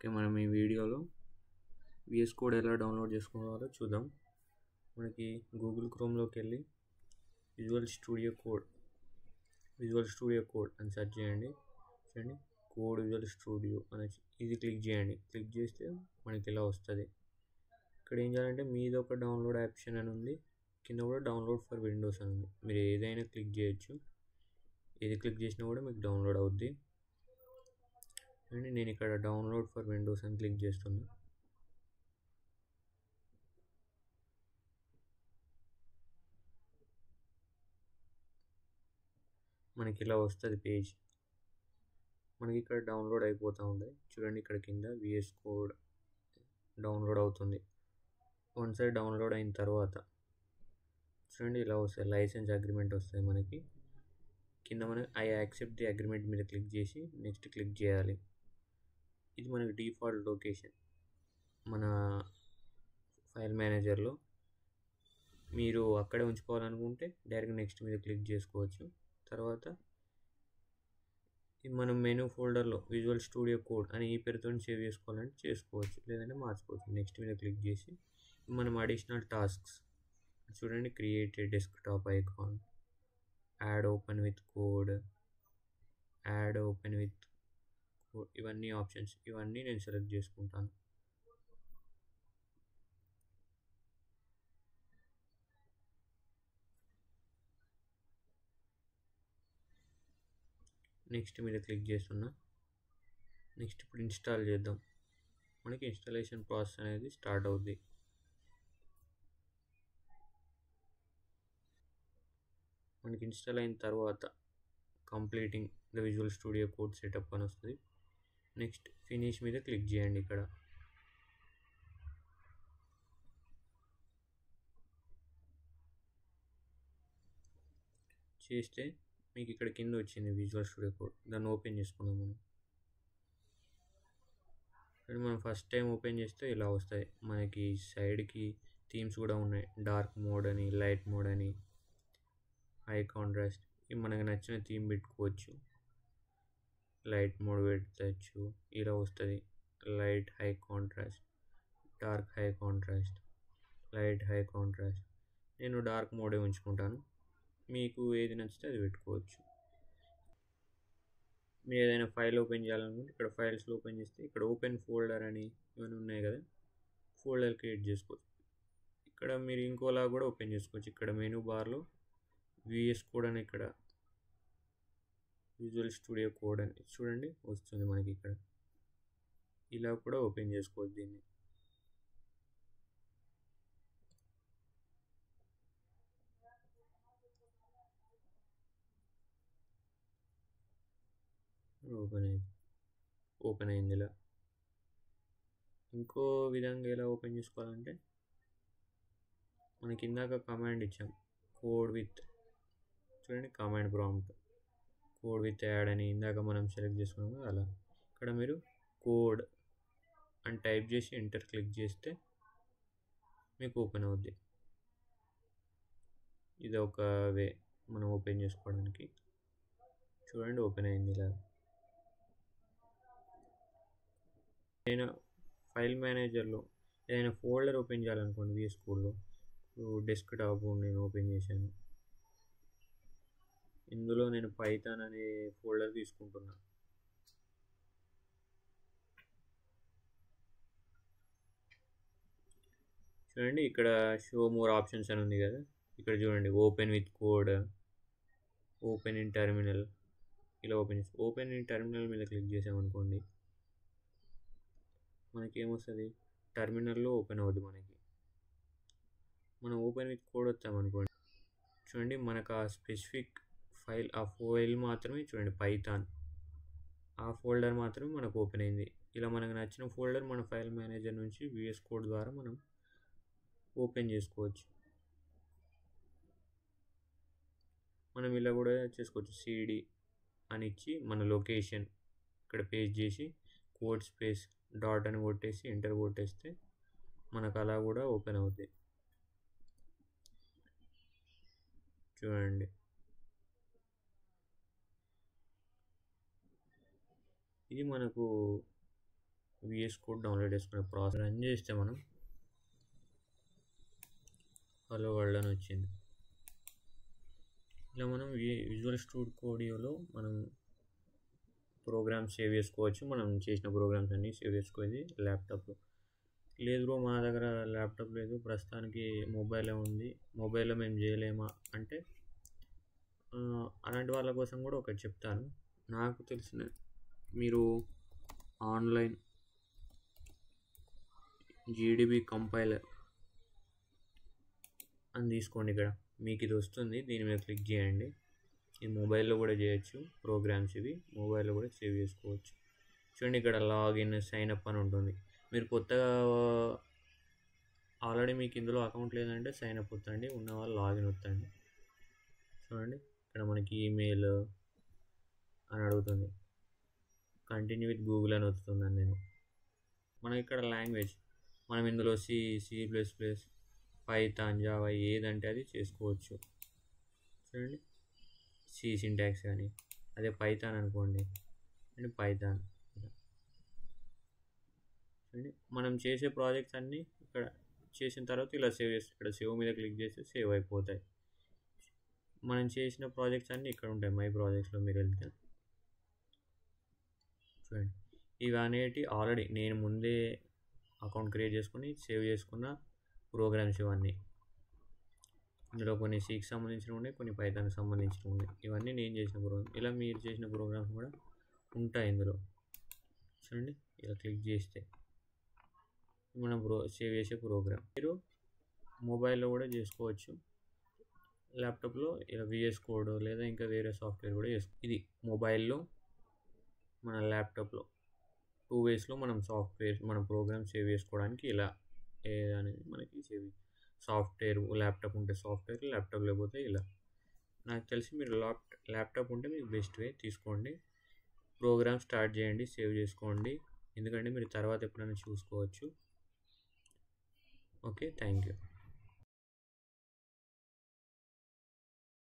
Okay, మనం ఈ వీడియోలో విఎస్ కోడ్ ఎలా డౌన్లోడ్ చేసుకోవాలో చూద్దాం. మనకి గూగుల్ క్రోమ్లోకి వెళ్ళి విజువల్ స్టూడియో కోడ్ అని సెర్చ్ చేయండి. చూడండి, కోడ్ విజువల్ స్టూడియో అని ఇది క్లిక్ చేయండి. క్లిక్ చేస్తే మనకి ఇలా వస్తుంది. ఇక్కడ ఏం చేయాలంటే మీది ఒక డౌన్లోడ్ ఆప్షన్ అని ఉంది, కింద కూడా డౌన్లోడ్ ఫర్ విండోస్ అని ఉంది. మీరు ఏదైనా క్లిక్ చేయొచ్చు, ఏది క్లిక్ చేసినా కూడా మీకు డౌన్లోడ్ అవుద్ది. అండ్ నేను ఇక్కడ డౌన్లోడ్ ఫర్ విండోస్ అని క్లిక్ చేస్తున్నా. మనకి ఇలా వస్తుంది పేజ్. మనకి ఇక్కడ డౌన్లోడ్ అయిపోతూ ఉంటుంది. చూడండి, ఇక్కడ కింద విఎస్ కోడ్ డౌన్లోడ్ అవుతుంది. వన్ సైడ్ డౌన్లోడ్ అయిన తర్వాత చూడండి ఇలా వస్తుంది, లైసెన్స్ అగ్రిమెంట్ వస్తుంది. మనకి కింద మనం ఐ యాక్సెప్ట్ ది అగ్రిమెంట్ మీద క్లిక్ చేసి నెక్స్ట్ క్లిక్ చేయాలి. ఇది మనకి డిఫాల్ట్ లొకేషన్ మన ఫైల్ మేనేజర్లో. మీరు అక్కడే ఉంచుకోవాలనుకుంటే డైరెక్ట్ నెక్స్ట్ మీద క్లిక్ చేసుకోవచ్చు. తర్వాత మనం మెనూ ఫోల్డర్లో విజువల్ స్టూడియో కోడ్ అని ఈ పేరుతో సేవ్ చేసుకోవాలంటే చేసుకోవచ్చు, లేదంటే మార్చుకోవచ్చు. నెక్స్ట్ మీద క్లిక్ చేసి మనం అడిషనల్ టాస్క్స్ చూడండి, create a desktop icon, add open with code, ఇవన్నీ ఆప్షన్స్, ఇవన్నీ నేను సెలెక్ట్ చేసుకుంటాను. నెక్స్ట్ మీద క్లిక్ చేస్తున్నా. నెక్స్ట్ ఇప్పుడు ఇన్స్టాల్ చేద్దాం. మనకి ఇన్స్టాలేషన్ ప్రాసెస్ అనేది స్టార్ట్ అవుద్ది. మనకి ఇన్స్టాల్ అయిన తర్వాత completing the visual studio code setup అని వస్తుంది. నెక్స్ట్ ఫినిష్ మీద క్లిక్ చేయండి. ఇక్కడ చేస్తే మీకు ఇక్కడ కింద వచ్చింది విజువల్ స్టూడియో కోడ్. దాన్ని ఓపెన్ చేసుకుందాం. మనం ఫస్ట్ టైం ఓపెన్ చేస్తే ఇలా వస్తాయి. మనకి సైడ్కి థీమ్స్ కూడా ఉన్నాయి, డార్క్ మోడ్ అని, లైట్ మోడ్ అని, హై కాంట్రాస్ట్. ఇవి మనకు నచ్చిన థీమ్ పెట్టుకోవచ్చు. లైట్ మోడ్ పెట్టచ్చు, ఇలా వస్తుంది. Light high contrast, dark high contrast, light high contrast. నేను డార్క్ మోడే ఉంచుకుంటాను. మీకు ఏది నచ్చితే అది పెట్టుకోవచ్చు. మీరు ఏదైనా ఫైల్ ఓపెన్ చేయాలనుకుంటే ఇక్కడ ఫైల్స్లో ఓపెన్ చేస్తే ఇక్కడ ఓపెన్ ఫోల్డర్ అని ఇవన్నీ ఉన్నాయి కదా, ఫోల్డర్ క్రియేట్ చేసుకోవచ్చు. ఇక్కడ మీరు ఇంకోలా కూడా ఓపెన్ చేసుకోవచ్చు. ఇక్కడ మెనూ బార్లో విఎస్ కోడ్ అని, ఇక్కడ విజువల్ స్టూడియో కోడ్ అని చూడండి వస్తుంది మనకి. ఇక్కడ ఇలా కూడా ఓపెన్ చేసుకోవచ్చు దీన్ని. ఓపెన్ అయింది. ఇలా ఇంకో విధంగా ఎలా ఓపెన్ చేసుకోవాలంటే మనకి ఇందాక కమాండ్ ఇచ్చాం, కోడ్ విత్, చూడండి command prompt code with add అని ఇందాక మనం సెలెక్ట్ చేసుకున్నాము. అలా ఇక్కడ మీరు కోడ్ అని టైప్ చేసి ఎంటర్ క్లిక్ చేస్తే మీకు ఓపెన్ అవుద్ది. ఇది ఒక వే మనం ఓపెన్ చేసుకోవడానికి. చూడండి ఓపెన్ అయింది. ఇలా నేను ఫైల్ మేనేజర్లో ఏదైనా ఫోల్డర్ ఓపెన్ చేయాలనుకోండి, విఎస్ కోడ్లో డెస్క్టాప్ నేను ఓపెన్ చేశాను. ఇందులో నేను పైథాన్ అనే ఫోల్డర్ తీసుకుంటున్నా. చూడండి ఇక్కడ షో మోర్ ఆప్షన్స్ అని ఉంది కదా, ఇక్కడ చూడండి open with code, open in terminal. ఇలా ఓపెన్ ఇన్ టెర్మినల్ మీద క్లిక్ చేసామనుకోండి, మనకి ఏమొస్తుంది, టెర్మినల్లో ఓపెన్ అవుద్ది. మనం ఓపెన్ విత్ కోడ్ వచ్చామనుకోండి, చూడండి మనకు ఆ స్పెసిఫిక్ ఫైల్, ఆ ఫైల్ మాత్రమే, చూడండి పైథాన్, ఆ ఫోల్డర్ మాత్రమే మనకు ఓపెన్ అయింది. ఇలా మనకు నచ్చిన ఫోల్డర్ మన ఫైల్ మేనేజర్ నుంచి విఎస్ కోడ్ ద్వారా మనం ఓపెన్ చేసుకోవచ్చు. మనం ఇలా కూడా చేసుకోవచ్చు. సిడి అని ఇచ్చి మన లొకేషన్ ఇక్కడ పేస్ట్ చేసి కోడ్ స్పేస్ డాట్ అని కొట్టేసి ఎంటర్ కొట్టేస్తే మనకు అలా కూడా ఓపెన్ అవుతాయి. చూడండి ఇది మనకు విఎస్ కోడ్ డౌన్లోడ్ చేసుకునే ప్రాసెస్ రన్ చేస్తే మనం హలో వరల్డ్ అని వచ్చింది. ఇలా మనం విజువల్ స్టూడియోలో మనం ప్రోగ్రామ్స్ సేవ్ చేసుకోవచ్చు. మనం చేసిన ప్రోగ్రామ్స్ అన్నీ సేవ్ చేసుకోవాలి ల్యాప్టాప్లో. లేదు బ్రో మా దగ్గర ల్యాప్టాప్ లేదు, ప్రస్తుతానికి మొబైల్లో ఉంది, మొబైల్లో మేము చేయలేమా అంటే అలాంటి వాళ్ళ కోసం కూడా ఒకటి చెప్తాను. నాకు తెలిసిన మీరు ఆన్లైన్ జీడిబి కంపైలర్ అని తీసుకోండి. ఇక్కడ మీకు ఇది వస్తుంది, దీని మీద క్లిక్ చేయండి. ఇది మొబైల్లో కూడా చేయొచ్చు ప్రోగ్రామ్స్, ఇవి మొబైల్లో కూడా సేవ్ చేసుకోవచ్చు. చూడండి ఇక్కడ లాగిన్ సైన్ అప్ అని ఉంటుంది. మీరు కొత్తగా ఆల్రెడీ మీకు ఇందులో అకౌంట్ లేదంటే సైన్ అప్ వద్దండి, ఉన్న వాళ్ళు లాగిన్ వద్దండి. చూడండి ఇక్కడ మనకి ఈమెయిల్ అని అడుగుతుంది, కంటిన్యూ విత్ గూగుల్ అని వస్తుందండి. మనం ఇక్కడ లాంగ్వేజ్ మనం ఇందులో C++, పైథాన్, జావా ఏదంటే అది చేసుకోవచ్చు. చూడండి సి సింటాక్స్ కానీ, అదే పైథాన్ అనుకోండి అండ్ పైథాన్. చూడండి మనం చేసే ప్రాజెక్ట్స్ అన్నీ ఇక్కడ చేసిన తర్వాత ఇలా సేవ్ చేసి ఇక్కడ సేవ్ మీద క్లిక్ చేస్తే సేవ్ అయిపోతాయి. మనం చేసిన ప్రాజెక్ట్స్ అన్నీ ఇక్కడ ఉంటాయి మై ప్రాజెక్ట్స్లో మీరు వెళ్తే. చూడండి ఇవి అనేటి ఆల్రెడీ నేను ముందే అకౌంట్ క్రియేట్ చేసుకుని సేవ్ చేసుకున్న ప్రోగ్రామ్స్ ఇవన్నీ. ఇందులో కొన్ని Cకి సంబంధించినవి ఉన్నాయి, కొన్ని పైథాన్కి సంబంధించినవి ఉన్నాయి. ఇవన్నీ నేను చేసిన ప్రోగ్రామ్. ఇలా మీరు చేసిన ప్రోగ్రామ్స్ కూడా ఉంటాయి ఇందులో. చూడండి ఇలా క్లిక్ చేస్తే మనం సేవ్ చేసే ప్రోగ్రామ్ మీరు మొబైల్లో కూడా చేసుకోవచ్చు. ల్యాప్టాప్లో ఇలా విఎస్ కోడ్ లేదా ఇంకా వేరే సాఫ్ట్వేర్ కూడా ఇది మొబైల్లో మన ల్యాప్టాప్లో 2 వేస్లో మనం సాఫ్ట్వేర్ మన ప్రోగ్రామ్ సేవ్ చేసుకోవడానికి ఇలా అనేది మనకి సేవ్ సాఫ్ట్వేర్. ల్యాప్టాప్ ఉంటే సాఫ్ట్వేర్, ల్యాప్టాప్ లేకపోతే ఇలా. నాకు తెలిసి మీరు ల్యాప్టాప్ ఉంటే మీకు బెస్ట్ వే తీసుకోండి, ప్రోగ్రామ్ స్టార్ట్ చేయండి, సేవ్ చేసుకోండి. ఎందుకంటే మీరు తర్వాత ఎప్పుడైనా చూసుకోవచ్చు. Okay, thank you.